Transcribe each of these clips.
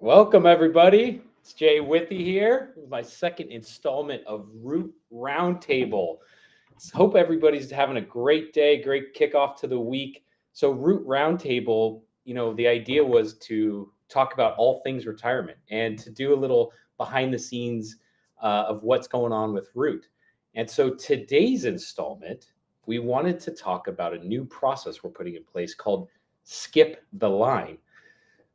Welcome, everybody. It's Jay Withy here with my second installment of Root Roundtable. Hope everybody's having a great day, great kickoff to the week. So, Root Roundtable, the idea was to talk about all things retirement and to do a little behind the scenes of what's going on with Root. And so, today's installment, we wanted to talk about a new process we're putting in place called Skip the Line.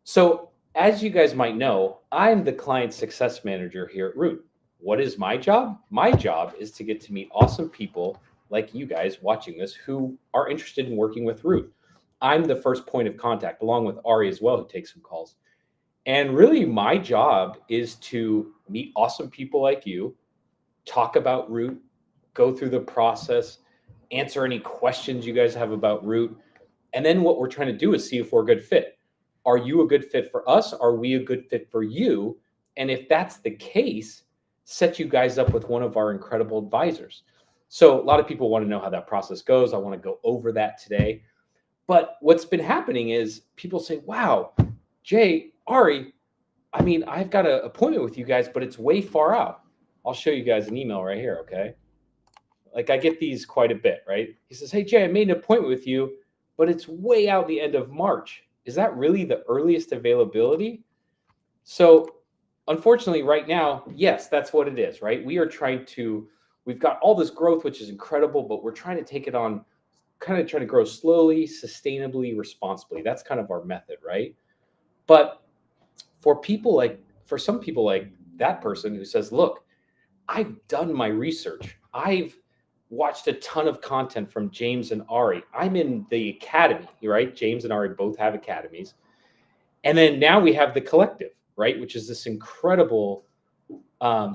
So, as you guys might know, I'm the client success manager here at Root. What is my job? My job is to get to meet awesome people like you guys watching this who are interested in working with Root. I'm the first point of contact, along with Ari as well, who takes some calls. And really, my job is to meet awesome people like you, talk about Root, go through the process, answer any questions you guys have about Root. And then what we're trying to do is see if we're a good fit. Are you a good fit for us? Are we a good fit for you? And if that's the case, set you guys up with one of our incredible advisors. So a lot of people want to know how that process goes. I want to go over that today. But what's been happening is people say, wow, Jay, Ari, I've got an appointment with you guys, but it's way far out. I'll show you guys an email right here, okay? Like I get these quite a bit, right? He says, hey, Jay, I made an appointment with you, but it's way out the end of March. Is that really the earliest availability? So unfortunately, right now, yes, that's what it is, right? We've got all this growth, which is incredible, but we're trying to take it on, kind of trying to grow slowly, sustainably, responsibly. That's kind of our method, right? But for some people like that person who says, look, I've done my research. I've watched a ton of content from James and Ari. I'm in the academy, right? James and Ari both have academies. And then now we have the collective, right? Which is this incredible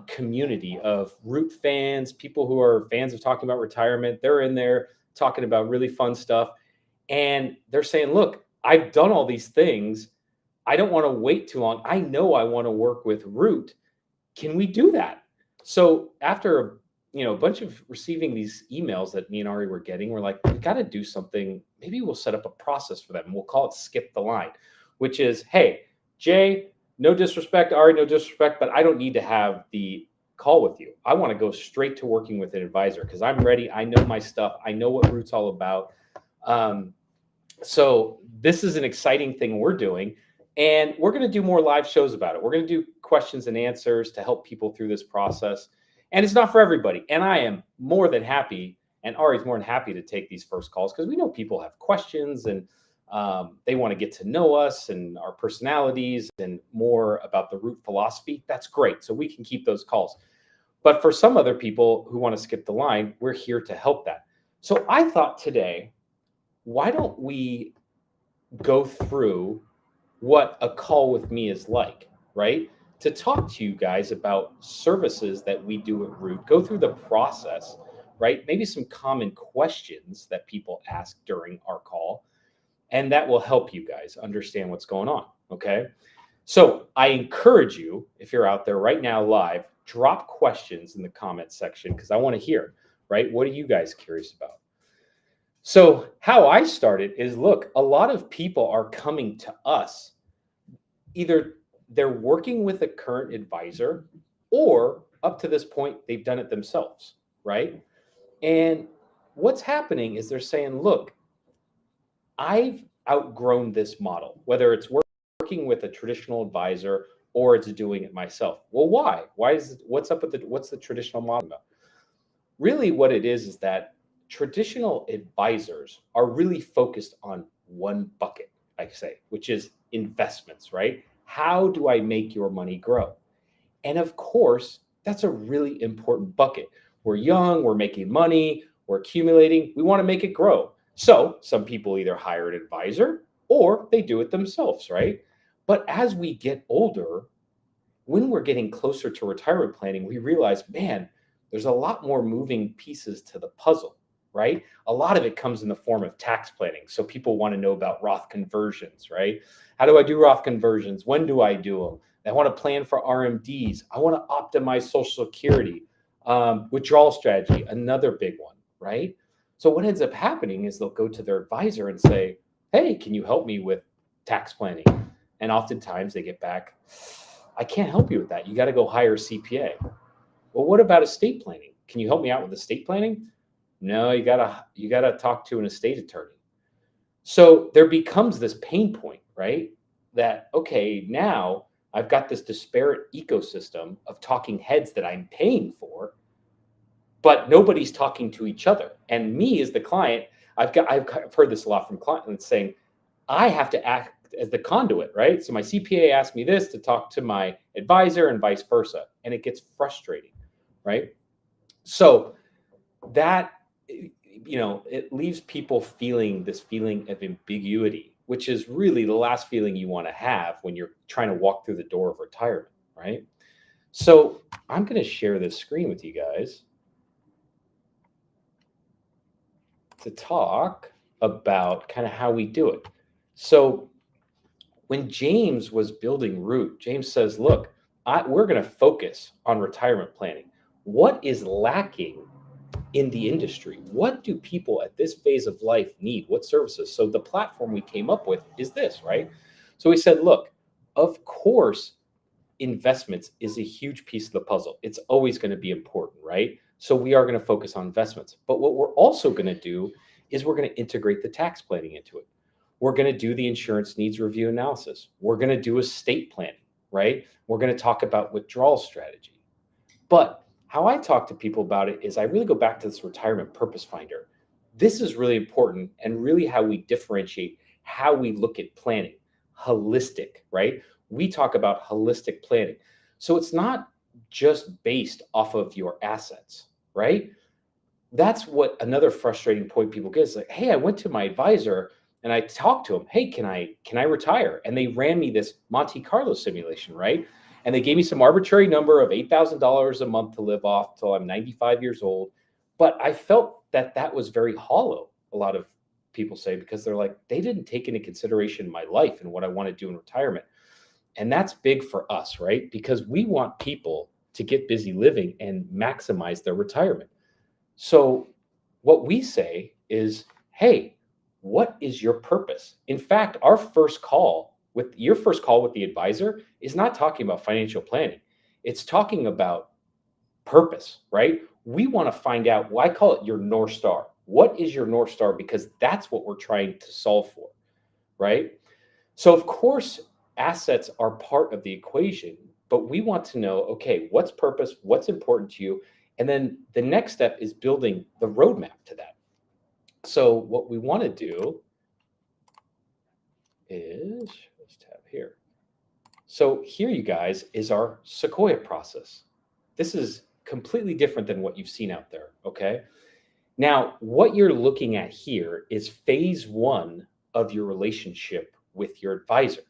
community of Root fans, people who are fans of talking about retirement. They're in there talking about really fun stuff. And they're saying, look, I've done all these things. I don't want to wait too long. I know I want to work with Root. Can we do that? So after a bunch of receiving these emails that me and Ari were getting, we're like, we got to do something. Maybe we'll set up a process for them. We'll call it Skip the Line, which is, hey, Jay, no disrespect, Ari, no disrespect, but I don't need to have the call with you. I want to go straight to working with an advisor because I'm ready. I know my stuff. I know what Root's all about. So this is an exciting thing we're doing. And we're going to do more live shows about it. We're going to do questions and answers to help people through this process. And it's not for everybody. And I am more than happy, and Ari's more than happy to take these first calls because we know people have questions and they want to get to know us and our personalities and more about the Root philosophy. That's great. So we can keep those calls. But for some other people who want to skip the line, we're here to help that. So I thought today, why don't we go through what a call with me is like, right? To talk to you guys about services that we do at Root, go through the process, right? Maybe some common questions that people ask during our call, and that will help you guys understand what's going on, okay? So I encourage you, if you're out there right now live, drop questions in the comment section because I want to hear, right? What are you guys curious about? So how I started is, look, a lot of people are coming to us. Either they're working with a current advisor or up to this point, they've done it themselves, right? And what's happening is they're saying, look, I've outgrown this model, whether it's working with a traditional advisor or it's doing it myself. Well, why? What's up with what's the traditional model about? Really what it is that traditional advisors are really focused on one bucket, I say, which is investments, right? How do I make your money grow? And of course, that's a really important bucket. We're young, we're making money, we're accumulating, we want to make it grow. So some people either hire an advisor or they do it themselves, right? But as we get older, when we're getting closer to retirement planning, we realize, man, there's a lot more moving pieces to the puzzle, right? A lot of it comes in the form of tax planning. So people want to know about Roth conversions, right? How do I do Roth conversions? When do I do them? I want to plan for RMDs. I want to optimize Social Security. Withdrawal strategy, another big one, right? So what ends up happening is they'll go to their advisor and say, hey, can you help me with tax planning? And oftentimes they get back, I can't help you with that. You got to go hire a CPA. Well, what about estate planning? Can you help me out with estate planning? No, you gotta talk to an estate attorney. So there becomes this pain point, right? That, okay, now I've got this disparate ecosystem of talking heads that I'm paying for, but nobody's talking to each other. And me as the client, I've heard this a lot from clients saying, I have to act as the conduit, right? So my CPA asked me this to talk to my advisor and vice versa. And it gets frustrating, right? So that, it leaves people feeling this feeling of ambiguity, which is really the last feeling you want to have when you're trying to walk through the door of retirement, right? So I'm going to share this screen with you guys to talk about kind of how we do it. So when James was building Root, James says, look, we're going to focus on retirement planning. What is lacking in the industry? What do people at this phase of life need? What services? So the platform we came up with is this, right? So we said, look, of course, investments is a huge piece of the puzzle. It's always going to be important, right? So we are going to focus on investments. But what we're also going to do is we're going to integrate the tax planning into it. We're going to do the insurance needs review analysis. We're going to do estate planning, right? We're going to talk about withdrawal strategy. But how I talk to people about it is I really go back to this retirement purpose finder. This is really important and really how we differentiate how we look at planning. Holistic, right? We talk about holistic planning. So it's not just based off of your assets, right? That's what another frustrating point people get is like, hey, I went to my advisor and I talked to him. Hey, can I retire? And they ran me this Monte Carlo simulation, right? And they gave me some arbitrary number of $8,000 a month to live off till I'm 95 years old. But I felt that was very hollow. A lot of people say, because they're like, they didn't take into consideration my life and what I want to do in retirement. And that's big for us, right? Because we want people to get busy living and maximize their retirement. So what we say is, hey, what is your purpose? In fact, your first call with the advisor is not talking about financial planning. It's talking about purpose, right? We want to find out, well, I call it your North Star. What is your North Star? Because that's what we're trying to solve for, right? So of course, assets are part of the equation, but we want to know, okay, what's purpose? What's important to you? And then the next step is building the roadmap to that. So what we want to do is, let's tab here. So here, you guys, is our Sequoia process. This is completely different than what you've seen out there, okay? Now, what you're looking at here is phase one of your relationship with your advisor.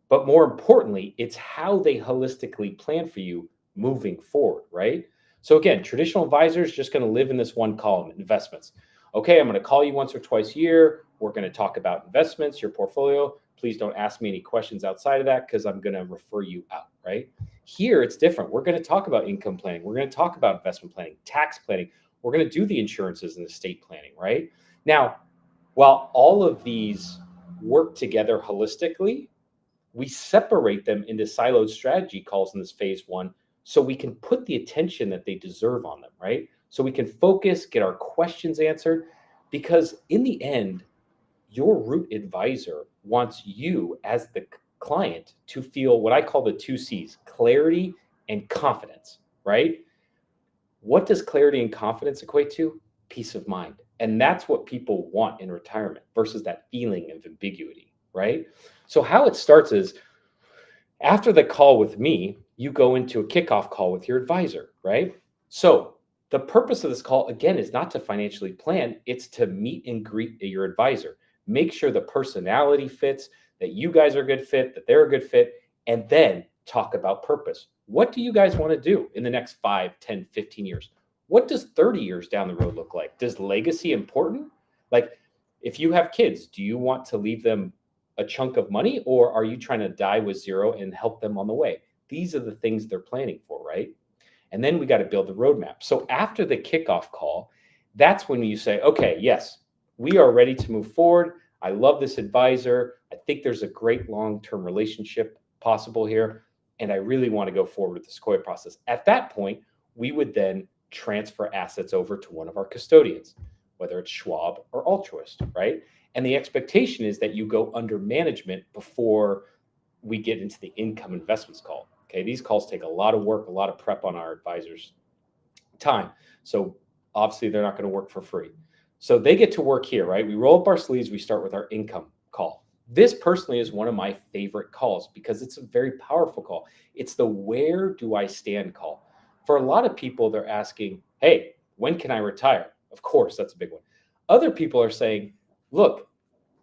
But more importantly, it's how they holistically plan for you moving forward, right? So again, traditional advisors just going to live in this one column, investments. Okay, I'm going to call you once or twice a year. We're going to talk about investments, your portfolio. Please don't ask me any questions outside of that because I'm going to refer you out, right? Here, it's different. We're going to talk about income planning. We're going to talk about investment planning, tax planning. We're going to do the insurances and estate planning, right? Now, while all of these work together holistically, we separate them into siloed strategy calls in this phase one so we can put the attention that they deserve on them, right? So we can focus, get our questions answered, because in the end, your Root advisor wants you as the client to feel what I call the 2 C's, clarity and confidence, right? What does clarity and confidence equate to? Peace of mind. And that's what people want in retirement versus that feeling of ambiguity, right? So how it starts is after the call with me, you go into a kickoff call with your advisor, right? So the purpose of this call, again, is not to financially plan. It's to meet and greet your advisor. Make sure the personality fits, that you guys are a good fit, that they're a good fit, and then talk about purpose. What do you guys want to do in the next 5, 10, 15 years? What does 30 years down the road look like? Does legacy important? Like, if you have kids, do you want to leave them a chunk of money, or are you trying to die with zero and help them on the way? These are the things they're planning for, right? And then we got to build the roadmap. So after the kickoff call, that's when you say, okay, yes, we are ready to move forward. I love this advisor. I think there's a great long-term relationship possible here, and I really want to go forward with the Sequoia process. At that point, we would then transfer assets over to one of our custodians, whether it's Schwab or Altruist, right? And the expectation is that you go under management before we get into the income investments call. Okay, these calls take a lot of work, a lot of prep on our advisors' time. So obviously they're not going to work for free. So they get to work here, right? We roll up our sleeves, we start with our income call. This personally is one of my favorite calls because it's a very powerful call. It's the where do I stand call. For a lot of people, they're asking, hey, when can I retire? Of course, that's a big one. Other people are saying, look,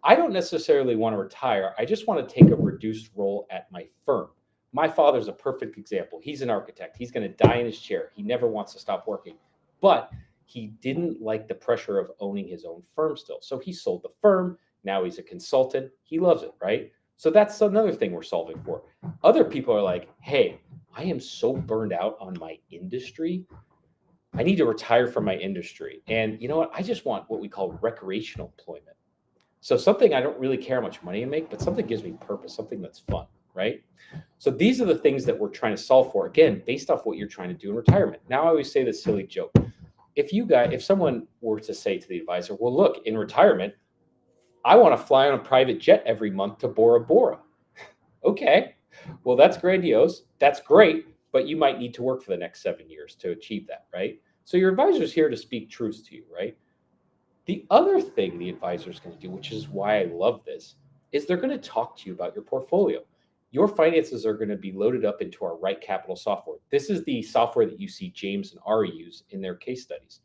I don't necessarily want to retire. I just want to take a reduced role at my firm. My father's a perfect example. He's an architect. He's going to die in his chair. He never wants to stop working. But he didn't like the pressure of owning his own firm still. So he sold the firm. Now he's a consultant. He loves it, right? So that's another thing we're solving for. Other people are like, hey, I am so burned out on my industry. I need to retire from my industry. And you know what? I just want what we call recreational employment. So something I don't really care how much money I make, but something gives me purpose, something that's fun, right? So these are the things that we're trying to solve for, again, based off what you're trying to do in retirement. Now I always say this silly joke. If someone were to say to the advisor, well, look, in retirement, I want to fly on a private jet every month to Bora Bora. Okay, well, that's grandiose. That's great, but you might need to work for the next 7 years to achieve that, right? So your advisor's here to speak truth to you, right? The other thing the advisor is going to do, which is why I love this, is they're going to talk to you about your portfolio. Your finances are going to be loaded up into our Right Capital software. This is the software that you see James and Ari use in their case studies.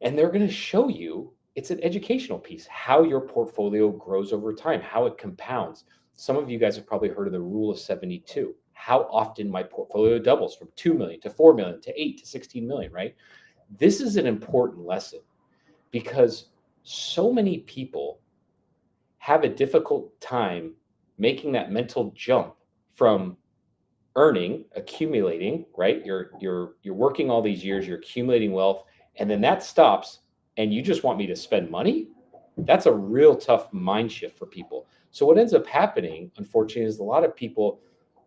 And they're going to show you, it's an educational piece, how your portfolio grows over time, how it compounds. Some of you guys have probably heard of the rule of 72, how often my portfolio doubles from 2 million to 4 million to 8 to 16 million, right? This is an important lesson because so many people have a difficult time making that mental jump from earning, accumulating, right? You're working all these years, you're accumulating wealth, and then that stops and you just want me to spend money? That's a real tough mind shift for people. So what ends up happening, unfortunately, is a lot of people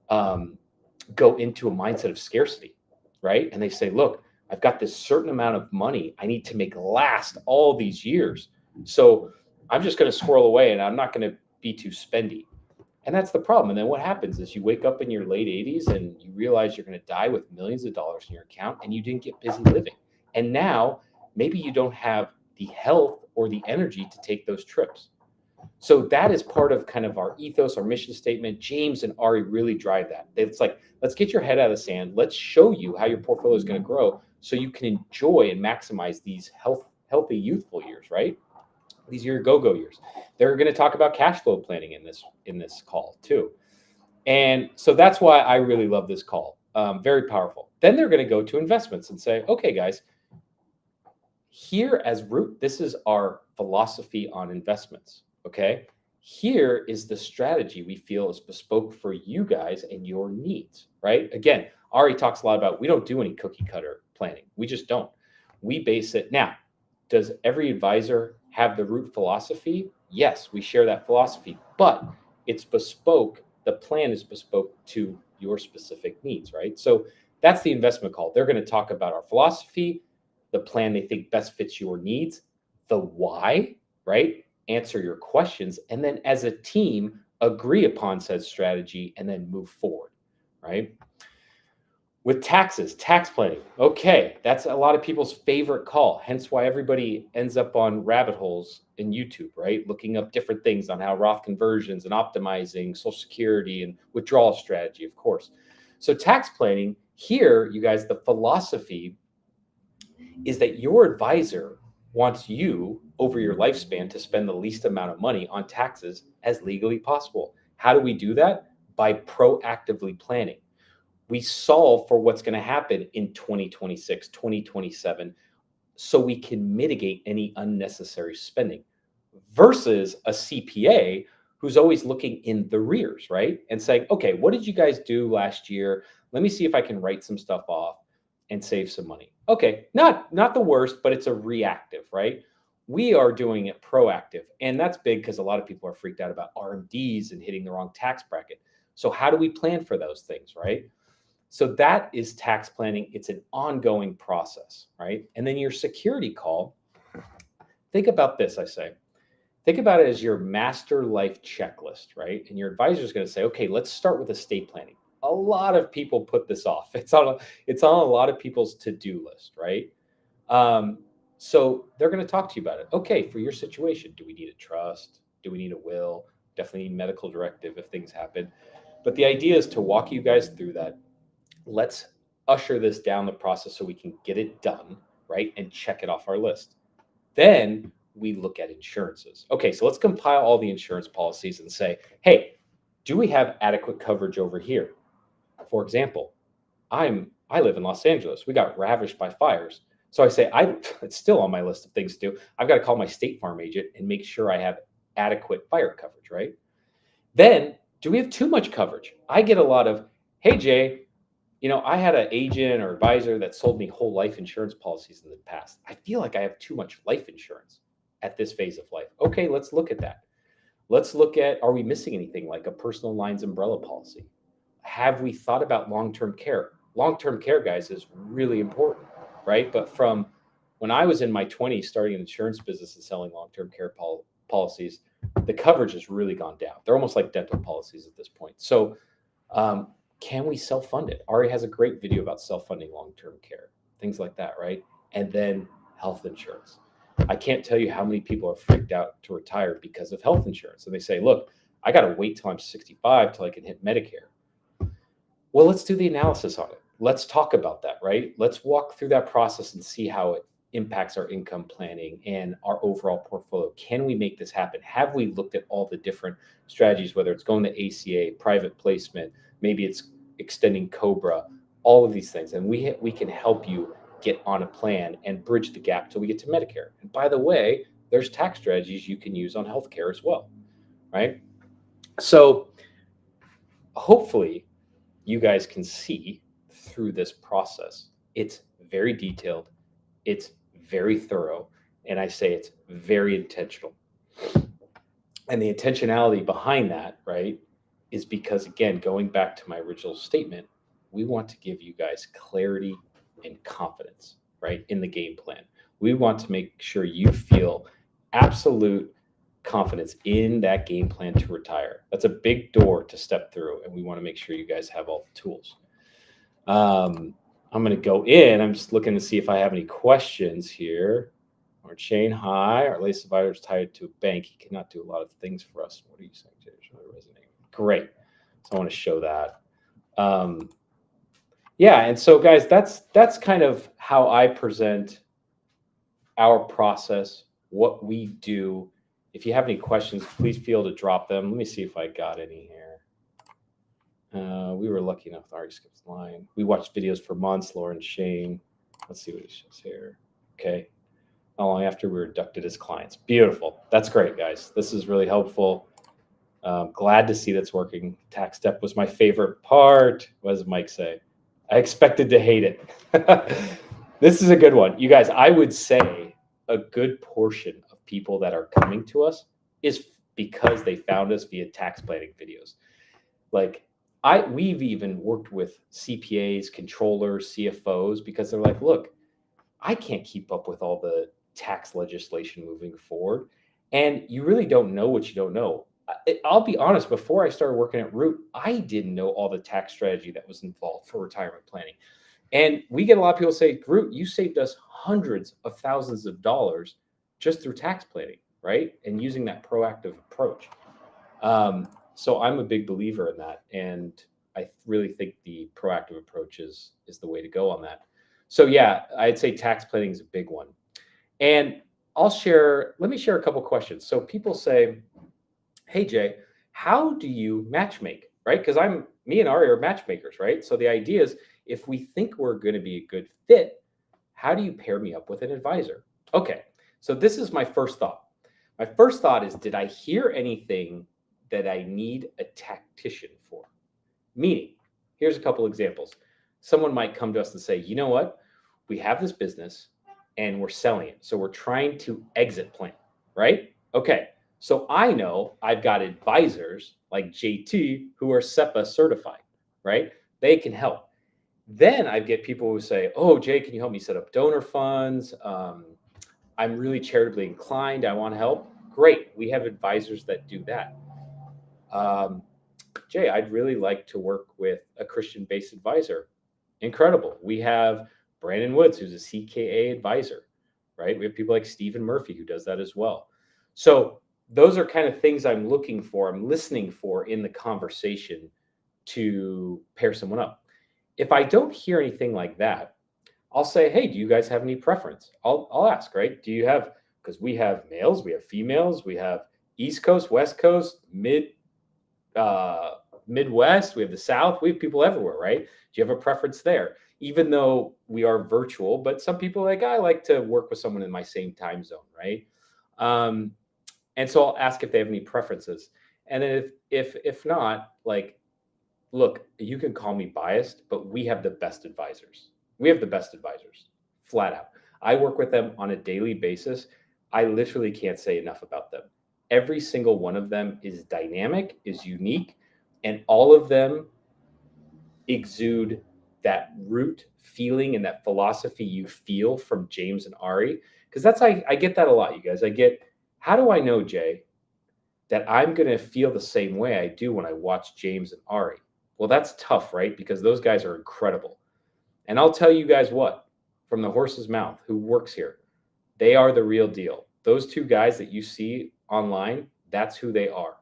go into a mindset of scarcity, right? And they say, look, I've got this certain amount of money I need to make last all these years. So I'm just going to squirrel away and I'm not going to be too spendy. And that's the problem. And then what happens is you wake up in your late 80s and you realize you're going to die with millions of dollars in your account and you didn't get busy living. And now maybe you don't have the health or the energy to take those trips. So that is part of kind of our ethos, our mission statement. James and Ari really drive that. It's like, let's get your head out of the sand. Let's show you how your portfolio is going to grow so you can enjoy and maximize these healthy, youthful years, right? These are your go-go years. They're going to talk about cash flow planning in this call too. And so that's why I really love this call. Very powerful. Then they're going to go to investments and say, okay, guys, here as Root, this is our philosophy on investments. Okay. Here is the strategy we feel is bespoke for you guys and your needs, right? Again, Ari talks a lot about we don't do any cookie cutter planning. We just don't. We base it. Now, does every advisor have the Root philosophy? Yes, we share that philosophy, but it's bespoke. The plan is bespoke to your specific needs, right? So that's the investment call. They're going to talk about our philosophy, the plan they think best fits your needs, the why, right? Answer your questions, and then as a team, agree upon said strategy and then move forward, right? With taxes, tax planning. Okay, that's a lot of people's favorite call, hence why everybody ends up on rabbit holes in YouTube, right? Looking up different things on how Roth conversions and optimizing Social Security and withdrawal strategy, of course. So tax planning, here, you guys, the philosophy is that your advisor wants you over your lifespan to spend the least amount of money on taxes as legally possible. How do we do that? By proactively planning. We solve for what's going to happen in 2026, 2027, so we can mitigate any unnecessary spending versus a CPA who's always looking in the rears, right? And saying, okay, what did you guys do last year? Let me see if I can write some stuff off and save some money. Okay, not the worst, but it's a reactive, right? We are doing it proactive. And that's big because a lot of people are freaked out about RMDs and hitting the wrong tax bracket. So how do we plan for those things, right? So that is tax planning. It's an ongoing process, right? And then your security call, think about this, I say. Think about it as your master life checklist, right? And your advisor is going to say, okay, let's start with estate planning. A lot of people put this off. It's on a lot of people's to-do list, right? Um, so they're going to talk to you about it. Okay, for your situation, do we need a trust? Do we need a will? Definitely need medical directive if things happen. But the idea is to walk you guys through that. Let's usher this down the process so we can get it done, right? And check it off our list. Then we look at insurances. Okay, so let's compile all the insurance policies and say, hey, do we have adequate coverage over here? For example, I live in Los Angeles. We got ravished by fires. So I say, it's still on my list of things to do. I've got to call my State Farm agent and make sure I have adequate fire coverage, right? Then, do we have too much coverage? I get a lot of, hey, Jay, I had an agent or advisor that sold me whole life insurance policies in the past. I feel like I have too much life insurance at this phase of life. Okay, let's look at that. Let's look at, are we missing anything like a personal lines umbrella policy? Have we thought about long-term care? Long-term care, guys, is really important, right? But from when I was in my 20s, starting an insurance business and selling long-term care policies, the coverage has really gone down. They're almost like dental policies at this point. So um, can we self-fund it? Ari has a great video about self-funding long-term care, things like that, right? And then health insurance. I can't tell you how many people are freaked out to retire because of health insurance. And they say, look, I got to wait till I'm 65 till I can hit Medicare. Well, let's do the analysis on it. Let's talk about that, right? Let's walk through that process and see how it impacts our income planning and our overall portfolio. Can we make this happen? Have we looked at all the different strategies, whether it's going to ACA, private placement, maybe it's extending Cobra, all of these things. And we can help you get on a plan and bridge the gap till we get to Medicare. And by the way, there's tax strategies you can use on healthcare as well, right? So hopefully you guys can see through this process. It's very detailed, it's very thorough, and I say it's very intentional. And the intentionality behind that, right, is because, again, going back to my original statement, we want to give you guys clarity and confidence, right, in the game plan. We want to make sure you feel absolute confidence in that game plan to retire. That's a big door to step through, and we want to make sure you guys have all the tools. I'm going to go in. I'm just looking to see if I have any questions here. Or Shane, hi. Our latest advisor is tied to a bank. He cannot do a lot of things for us. What are you saying, Jay? Great. So I want to show that. Yeah, and so guys, that's kind of how I present our process, what we do. If you have any questions, please feel to drop them. Let me see if I got any here. We were lucky enough. Ari skips the line. We watched videos for months, Lauren, Shane. Let's see what he says here. Okay. How long after we were inducted as clients? Beautiful. That's great, guys. This is really helpful. Glad to see that's working. Tax step was my favorite part. What does Mike say? I expected to hate it. This is a good one. You guys, I would say a good portion of people that are coming to us is because they found us via tax planning videos. Like we've even worked with CPAs, controllers, CFOs, because they're like, look, I can't keep up with all the tax legislation moving forward. And you really don't know what you don't know. I'll be honest, before I started working at Root, I didn't know all the tax strategy that was involved for retirement planning. And we get a lot of people say, Root, you saved us hundreds of thousands of dollars just through tax planning, right? And using that proactive approach. So I'm a big believer in that. And I really think the proactive approach is the way to go on that. So yeah, I'd say tax planning is a big one. And let me share a couple questions. So people say, hey Jay, how do you matchmake, right? Because me and Ari are matchmakers, right? So the idea is, if we think we're going to be a good fit, how do you pair me up with an advisor? Okay, so this is my first thought. My first thought is, did I hear anything that I need a tactician for? Meaning, here's a couple examples. Someone might come to us and say, you know what? We have this business. and we're selling it. So we're trying to exit plan, right? Okay. So I know I've got advisors like JT who are SEPA certified, right? They can help. Then I get people who say, "Oh, Jay, can you help me set up donor funds? I'm really charitably inclined. I want to help." Great. We have advisors that do that. Um, Jay, I'd really like to work with a Christian based advisor. Incredible. We have Brandon Woods, who's a CKA advisor, right? We have people like Stephen Murphy, who does that as well. So those are kind of things I'm looking for, I'm listening for in the conversation to pair someone up. If I don't hear anything like that, I'll say, "Hey, do you guys have any preference?" I'll ask, right? Do you have, because we have males, we have females, we have East Coast, West Coast, uh, Midwest, we have the South, we have people everywhere, right? Do you have a preference there? Even though we are virtual, but some people are like, I like to work with someone in my same time zone, right? Um, and so I'll ask if they have any preferences. And then if not, like, look, you can call me biased, but we have the best advisors. We have the best advisors, flat out. I work with them on a daily basis. I literally can't say enough about them. Every single one of them is dynamic, is unique, and all of them exude that root feeling and that philosophy you feel from James and Ari. Because I get that a lot, you guys. I get, how do I know, Jay, that I'm going to feel the same way I do when I watch James and Ari? Well, that's tough, right? Because those guys are incredible. And I'll tell you guys what, from the horse's mouth, who works here, they are the real deal. Those two guys that you see online, that's who they are.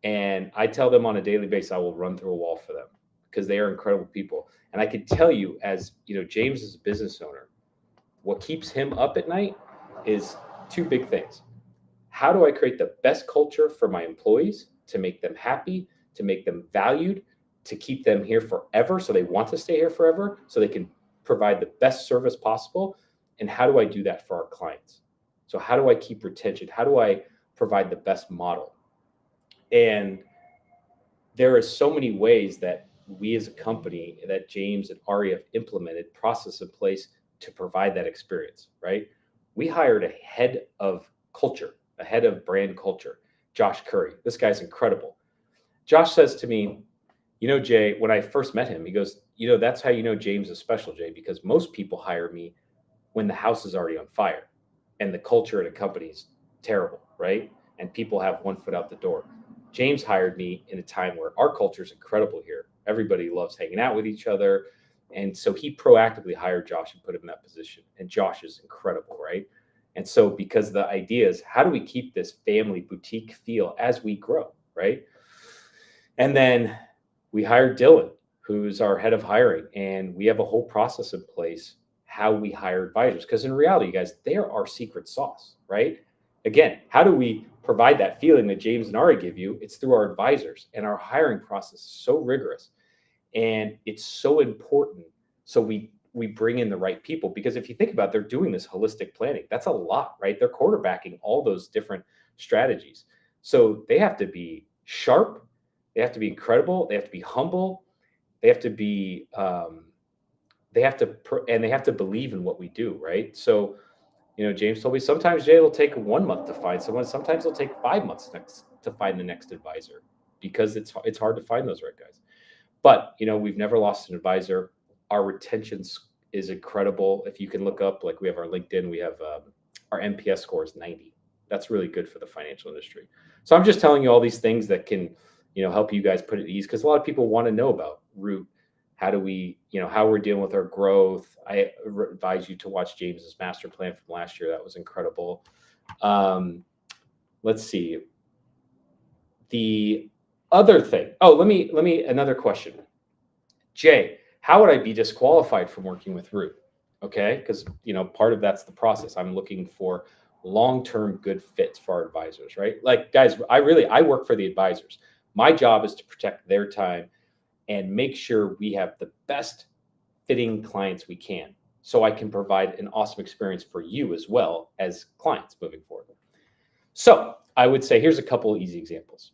And I tell them on a daily basis, I will run through a wall for them because they are incredible people. And I can tell you, as you know, James is a business owner. What keeps him up at night is two big things. How do I create the best culture for my employees to make them happy, to make them valued, to keep them here forever so they want to stay here forever, so they can provide the best service possible? And how do I do that for our clients? So, how do I keep retention? How do I provide the best model? And there are so many ways that we as a company, that James and Ari have implemented process in place to provide that experience, right? We hired a head of culture, a head of brand culture, Josh Curry. This guy's incredible. Josh says to me, "You know, Jay, when I first met him, he goes, that's how you know James is special, Jay, because most people hire me when the house is already on fire and the culture in a company is terrible, right? And people have one foot out the door. James hired me in a time where our culture is incredible here. Everybody loves hanging out with each other." And so he proactively hired Josh and put him in that position. And Josh is incredible, right? And so, because the idea is, how do we keep this family boutique feel as we grow, right? And then we hired Dylan, who's our head of hiring, and we have a whole process in place how we hire advisors. Because in reality, you guys, they're our secret sauce, right? Again, how do we provide that feeling that James and Ari give you? It's through our advisors, and our hiring process is so rigorous and it's so important. So we bring in the right people, because if you think about it, they're doing this holistic planning. That's a lot, right? They're quarterbacking all those different strategies. So they have to be sharp, they have to be incredible, they have to be humble, they have to be and they have to believe in what we do, right? So, James told me sometimes, Jay, will take 1 month to find someone, sometimes it'll take 5 months next to find the next advisor, because it's hard to find those right guys. But we've never lost an advisor. Our retention is incredible. If you can look up, like, we have our LinkedIn, we have our NPS score is 90. That's really good for the financial industry. So I'm just telling you all these things that can help you guys put it at ease, because a lot of people want to know about Root. How do we, how we're dealing with our growth. I advise you to watch James's master plan from last year. That was incredible. Let's see. The other thing. Oh, let me another question. Jay, how would I be disqualified from working with Root? Okay, because part of that's the process. I'm looking for long-term good fits for our advisors, right? Like, guys, I work for the advisors. My job is to protect their time and make sure we have the best fitting clients we can, so I can provide an awesome experience for you as well as clients moving forward. So I would say, here's a couple of easy examples.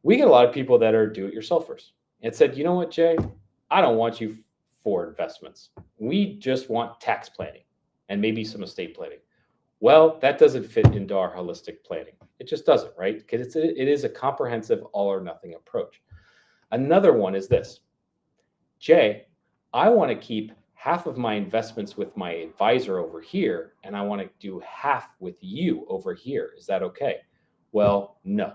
We get a lot of people that are do-it-yourselfers and said, "You know what, Jay? I don't want you for investments. We just want tax planning." and maybe some estate planning. Well, that doesn't fit into our holistic planning. It just doesn't, right? Because it is a comprehensive all or nothing approach. Another one is this: Jay, I want to keep half of my investments with my advisor over here, and I want to do half with you over here. Is that okay? Well, no.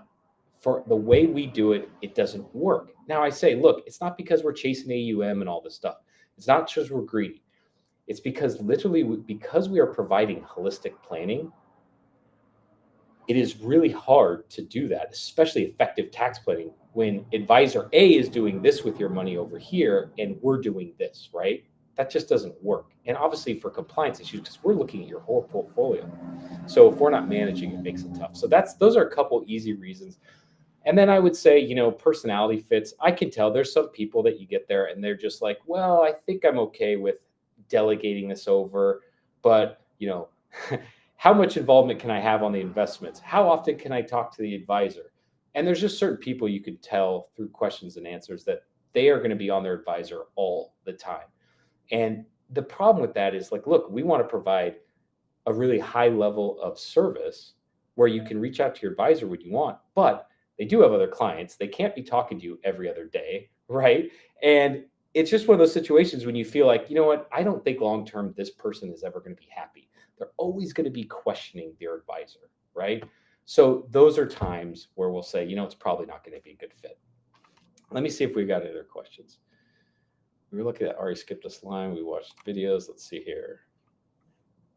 For the way we do it, it doesn't work. Now, I say, look, it's not because we're chasing AUM and all this stuff. It's not because we're greedy. It's because literally, because we are providing holistic planning, it is really hard to do that, especially effective tax planning, when advisor A is doing this with your money over here and we're doing this, right? That just doesn't work. And obviously for compliance issues, because we're looking at your whole portfolio. So if we're not managing, it makes it tough. So those are a couple easy reasons. And then I would say, personality fits. I can tell there's some people that you get there and they're just like, well, I think I'm okay with delegating this over, but how much involvement can I have on the investments? How often can I talk to the advisor? And there's just certain people you can tell through questions and answers that they are going to be on their advisor all the time. And the problem with that is, like, look, we want to provide a really high level of service where you can reach out to your advisor when you want, but they do have other clients. They can't be talking to you every other day, right? And it's just one of those situations when you feel like, you know what, I don't think long term this person is ever going to be happy. They're always going to be questioning their advisor, right? So those are times where we'll say, it's probably not going to be a good fit. Let me see if we got any other questions. We were looking at Ari skipped a line. We watched videos. Let's see here.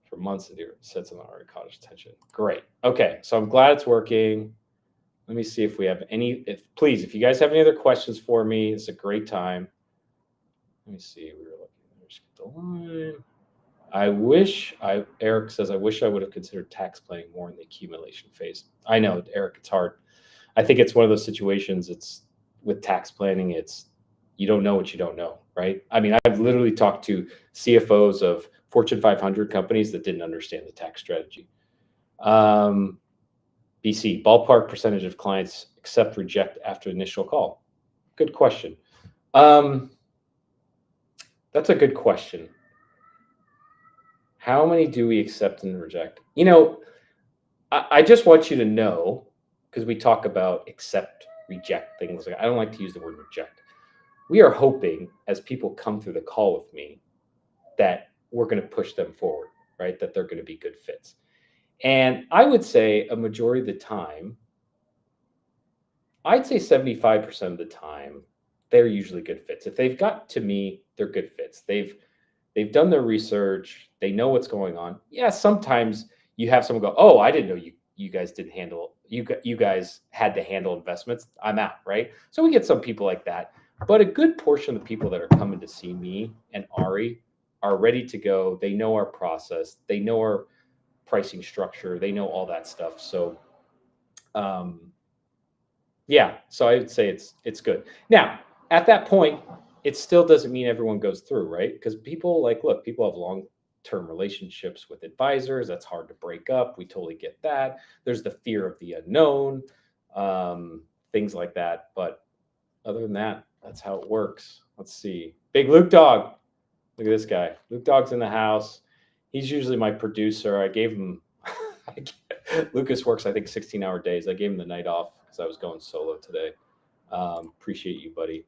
For months, and sets on the Ari cottage tension. Great. Okay, so I'm glad it's working. Let me see if we have any. Please, if you guys have any other questions for me, it's a great time. Let me see. We were looking. Skip the line. Eric says, I wish I would have considered tax planning more in the accumulation phase. I know, Eric, it's hard. I think it's one of those situations. It's with tax planning. It's you don't know what you don't know, right? I mean, I've literally talked to CFOs of Fortune 500 companies that didn't understand the tax strategy. BC, ballpark percentage of clients accept, reject after initial call. Good question. That's a good question. How many do we accept and reject? I just want you to know, because we talk about accept, reject things. I don't like to use the word reject. We are hoping, as people come through the call with me, that we're going to push them forward, right? That they're going to be good fits. And I would say a majority of the time, I'd say 75% of the time, they're usually good fits. If they've got to me, they're good fits. They've done their research. They know what's going on. Yeah, sometimes you have someone go, "Oh, I didn't know you guys didn't handle you guys had to handle investments. I'm out," right? So we get some people like that. But a good portion of the people that are coming to see me and Ari are ready to go. They know our process. They know our pricing structure. They know all that stuff. So, yeah. So I would say it's good. Now, at that point, it still doesn't mean everyone goes through, right? Because people people have long-term relationships with advisors. That's hard to break up. We totally get that. There's the fear of the unknown, things like that. But other than that, that's how it works. Let's see. Big Luke Dog. Look at this guy. Luke Dog's in the house. He's usually my producer. I gave him, Lucas works, I think, 16-hour days. I gave him the night off because I was going solo today. Appreciate you, buddy.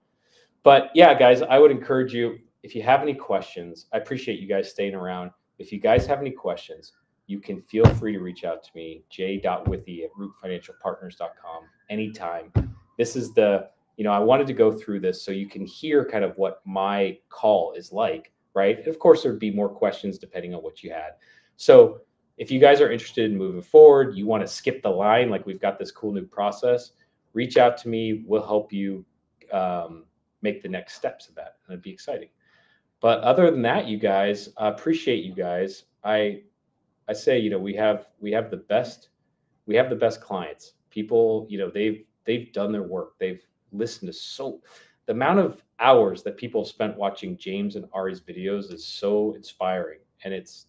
But yeah, guys, I would encourage you, if you have any questions, I appreciate you guys staying around. If you guys have any questions, you can feel free to reach out to me, j.withy@rootfinancialpartners.com anytime. This is I wanted to go through this so you can hear kind of what my call is like, right? And of course, there'd be more questions depending on what you had. So if you guys are interested in moving forward, you want to skip the line, like we've got this cool new process, reach out to me. We'll help you make the next steps of that. And it'd be exciting. But other than that, you guys, I appreciate you guys. I say, we have the best clients. People, they've done their work. They've listened to the amount of hours that people have spent watching James and Ari's videos is so inspiring. And it's,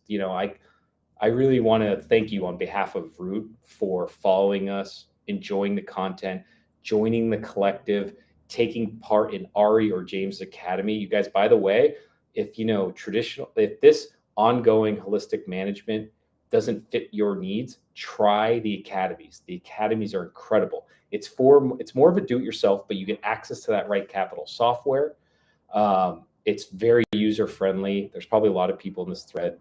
I really want to thank you on behalf of Root for following us, enjoying the content, joining the collective, taking part in Ari or James Academy. You guys, by the way, if if this ongoing holistic management doesn't fit your needs, try the academies. The academies are incredible. It's more of a do-it-yourself, but you get access to that right capital software. It's very user friendly. There's probably a lot of people in this thread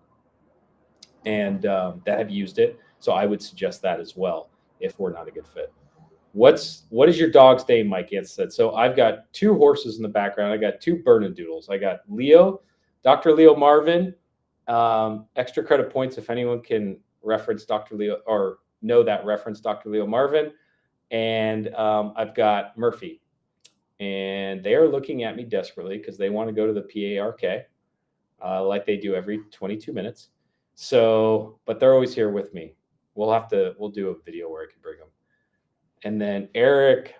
and that have used it. So I would suggest that as well if we're not a good fit. What is your dog's name? Mike Yance said. So I've got 2 horses in the background. I got 2 Bernedoodles. I got Leo, Dr. Leo Marvin. Extra credit points if anyone can reference Dr. Leo or know that reference, Dr. Leo Marvin. And I've got Murphy. And they are looking at me desperately because they want to go to the PARK like they do every 22 minutes. So, but they're always here with me. We'll do a video where I can bring them. And then Eric,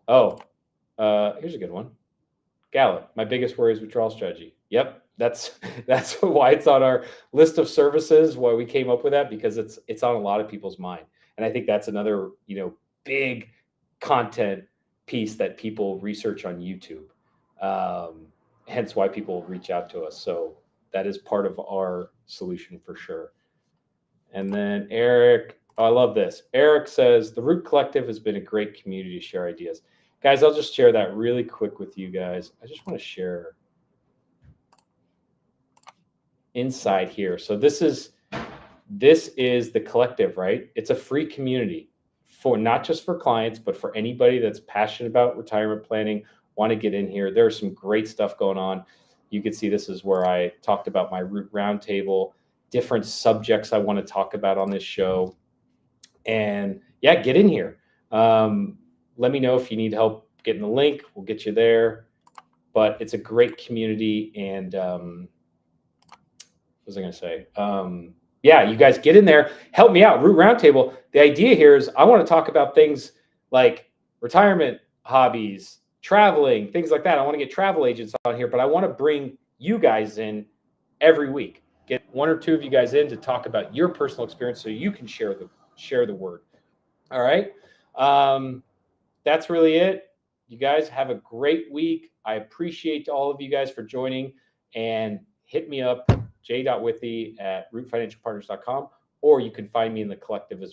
here's a good one. Gallup, my biggest worry is withdrawal strategy. Yep, that's why it's on our list of services, why we came up with that, because it's on a lot of people's mind. And I think that's another, big content piece that people research on YouTube. Hence why people reach out to us. So that is part of our solution for sure. And then Eric, I love this. Eric says, the Root Collective has been a great community to share ideas. Guys, I'll just share that really quick with you guys. I just want to share inside here. So this is the collective, right? It's a free community for not just for clients, but for anybody that's passionate about retirement planning, want to get in here. There's some great stuff going on. You can see this is where I talked about my Root Roundtable, different subjects I want to talk about on this show. And yeah, get in here. Let me know if you need help getting the link. We'll get you there. But it's a great community. And what was I going to say? Yeah, you guys get in there. Help me out. Root Roundtable. The idea here is I want to talk about things like retirement hobbies, traveling, things like that. I want to get travel agents on here, but I want to bring you guys in every week. Get 1 or 2 of you guys in to talk about your personal experience so you can share the word. All right. That's really it. You guys have a great week. I appreciate all of you guys for joining, and hit me up, j.withy@rootfinancialpartners.com, or you can find me in the collective as well.